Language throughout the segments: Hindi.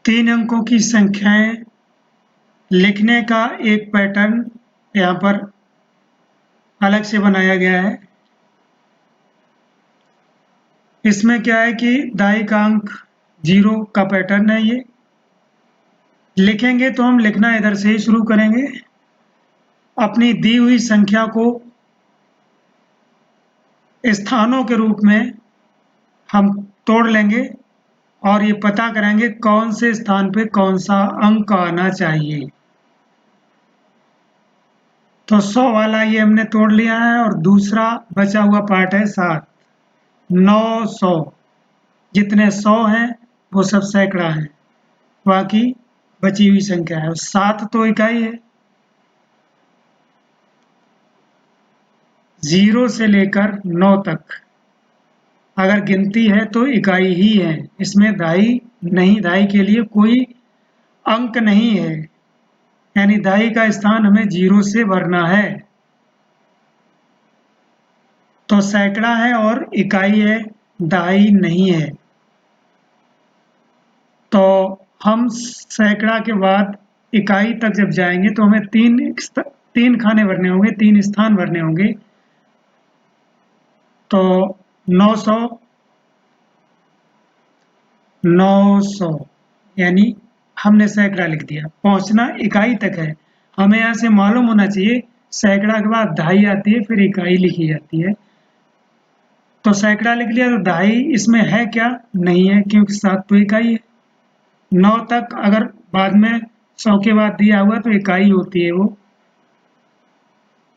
3 अंकों की संख्याएं लिखने का एक पैटर्न यहाँ पर अलग से बनाया गया है। इसमें क्या है कि दाई का अंक 0 का पैटर्न है। ये लिखेंगे तो हम लिखना इधर से ही शुरू करेंगे। अपनी दी हुई संख्या को स्थानों के रूप में हम तोड़ लेंगे और ये पता करेंगे कौन से स्थान पे कौन सा अंक आना चाहिए। तो 100 वाला ये हमने तोड़ लिया है और दूसरा बचा हुआ पार्ट है 7। 900 जितने 100 हैं वो सब सैकड़ा हैं, बाकी बची हुई संख्या है। 7 तो इकाई है। 0 से लेकर 9 तक अगर गिनती है तो इकाई ही है। इसमें दाई नहीं, दाई के लिए कोई अंक नहीं है, यानी दाई का स्थान हमें 0 से भरना है। तो सैकड़ा है और इकाई है, दाई नहीं है। तो हम सैकड़ा के बाद इकाई तक जब जाएंगे तो हमें तीन खाने भरने होंगे, 3 स्थान भरने होंगे। तो 900 900 यानी हमने सैकड़ा लिख दिया। पहुंचना इकाई तक है। हमें यहाँ से मालूम होना चाहिए सैकड़ा के बाद दहाई आती है, फिर इकाई लिखी जाती है। तो सैकड़ा लिख लिया तो दहाई इसमें है क्या? नहीं है, क्योंकि 7 तो इकाई है। 9 तक अगर बाद में 100 के बाद दिया हुआ तो इकाई होती है वो।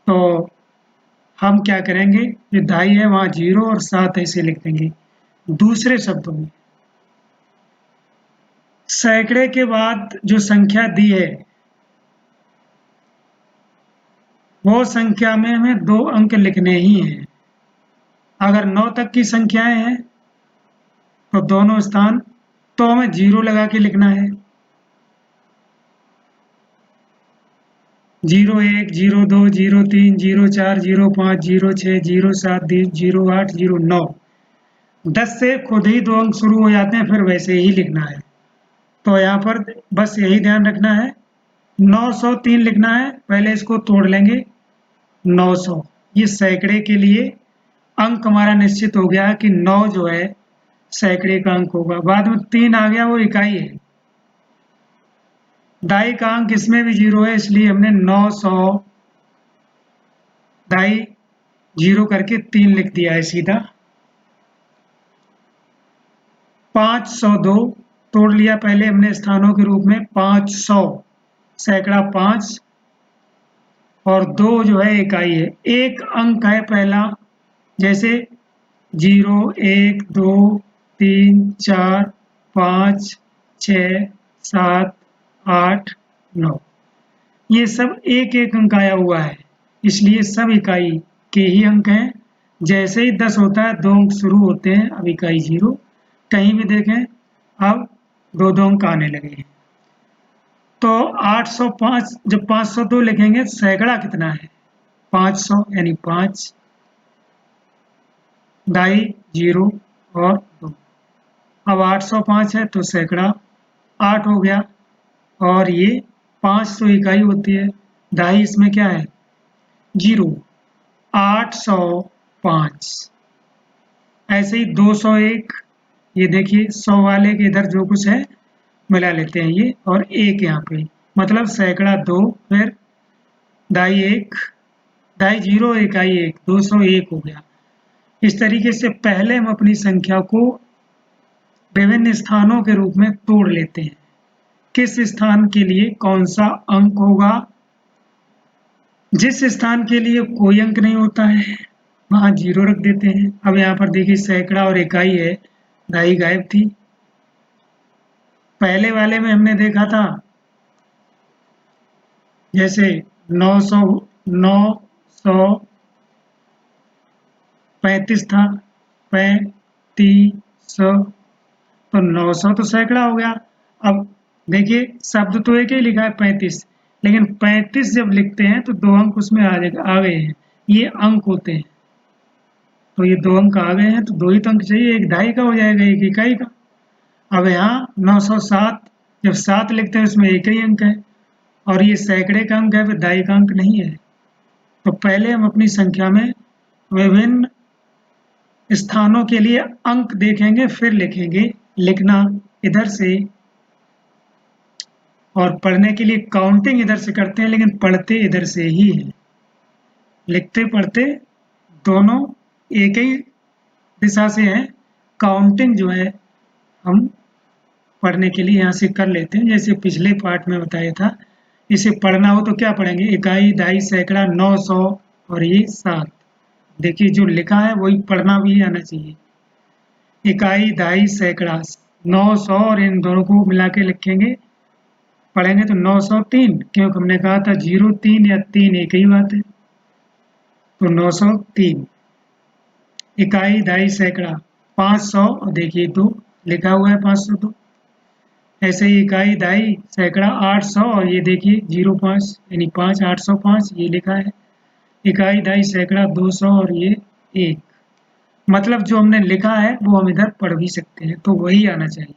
तो हम क्या करेंगे, जो दहाई है वहाँ 0 और 7 ऐसे लिख देंगे। दूसरे शब्दों में सैकड़े के बाद जो संख्या दी है वो संख्या में हमें 2 अंक लिखने ही हैं। अगर 9 तक की संख्याएं हैं तो दोनों स्थान तो हमें 0 लगा के लिखना है। 01, 02, 03, 04, 05, 06, 07, 08, 09। 10 से खुद ही 2 अंक शुरू हो जाते हैं, फिर वैसे ही लिखना है। तो यहाँ पर बस यही ध्यान रखना है, 903 लिखना है। पहले इसको तोड़ लेंगे। 900 ये सैकड़े के लिए अंक हमारा निश्चित हो गया कि 9 जो है सैकड़े का अंक होगा। बाद में 3 आ गया, वो इकाई है। दाई का अंक इसमें भी 0 है, इसलिए हमने 900 दाई 0 करके 3 लिख दिया है सीधा। 502 तोड़ लिया पहले हमने स्थानों के रूप में। 500 सैकड़ा 5 और 2 जो है इकाई है। एक अंक है पहला, जैसे 0, 1, 2, 3, 4, 5, 6, 7, 8, 9 ये सब एक एक अंक आया हुआ है, इसलिए सब इकाई के ही अंक हैं। जैसे ही 10 होता है 2 अंक शुरू होते हैं, अब इकाई 0। कहीं भी देखें अब 2 अंक आने लगे हैं। तो 805 जब 502 लिखेंगे सैकड़ा कितना है? 500 यानी 5 दाई 0 और 2। अब 805 है तो सैकड़ा 8 हो गया और ये 500 इकाई होती है। दाई इसमें क्या है? 0। 805 ऐसे ही 201, ये देखिए 100 वाले के इधर जो कुछ है मिला लेते हैं ये, और 1 यहाँ पे, मतलब सैकड़ा 2, फिर दाई 1, दाई 0 इकाई 1, 201 हो गया। इस तरीके से पहले हम अपनी संख्या को विभिन्न स्थानों के रूप में तोड़ लेते हैं। किस स्थान के लिए कौन सा अंक होगा? जिस स्थान के लिए कोई अंक नहीं होता है वहां 0 रख देते हैं। अब यहाँ पर देखिए सैकड़ा और इकाई है, दाई गायब थी। पहले वाले में हमने देखा था जैसे 935 था, 35, तो 900 तो सैकड़ा हो गया। अब देखिए शब्द तो एक ही लिखा है 35, लेकिन 35 जब लिखते हैं तो 2 अंक उसमें आ गए हैं, ये अंक होते हैं। तो ये 2 अंक आ गए हैं तो 2 ही तो अंक चाहिए, एक दाई का हो जाएगा, एक इकाई का। अब यहाँ 907 जब 7 लिखते हैं उसमें एक ही अंक है और ये सैकड़े का अंक है, फिर दाई का अंक नहीं है। तो पहले हम अपनी संख्या में विभिन्न स्थानों के लिए अंक देखेंगे, फिर लिखेंगे। लिखना इधर से और पढ़ने के लिए काउंटिंग इधर से करते हैं, लेकिन पढ़ते इधर से ही है। लिखते पढ़ते दोनों एक ही दिशा से है। काउंटिंग जो है हम पढ़ने के लिए यहाँ से कर लेते हैं, जैसे पिछले पार्ट में बताया था। इसे पढ़ना हो तो क्या पढ़ेंगे, इकाई, दाई, सैकड़ा, 900 और ये 7। देखिए जो लिखा है वही पढ़ना भी आना चाहिए। इकाई, दाई, सैकड़ा, 900 और इन दोनों को मिला के लिखेंगे, पढ़ेंगे तो 903, क्योंकि हमने कहा था 0 3 या 3 एक ही बात है। तो 903 इकाई, दाई, सैकड़ा 500 और देखिए 2 लिखा हुआ है 502। ऐसे ही इकाई, दाई, सैकड़ा 800 और ये देखिए 05 यानी 5 805 ये लिखा है। इकाई, दाई, सैकड़ा 200 और ये 1। मतलब जो हमने लिखा है वो हम इधर पढ़ भी सकते हैं, तो वही आना चाहिए।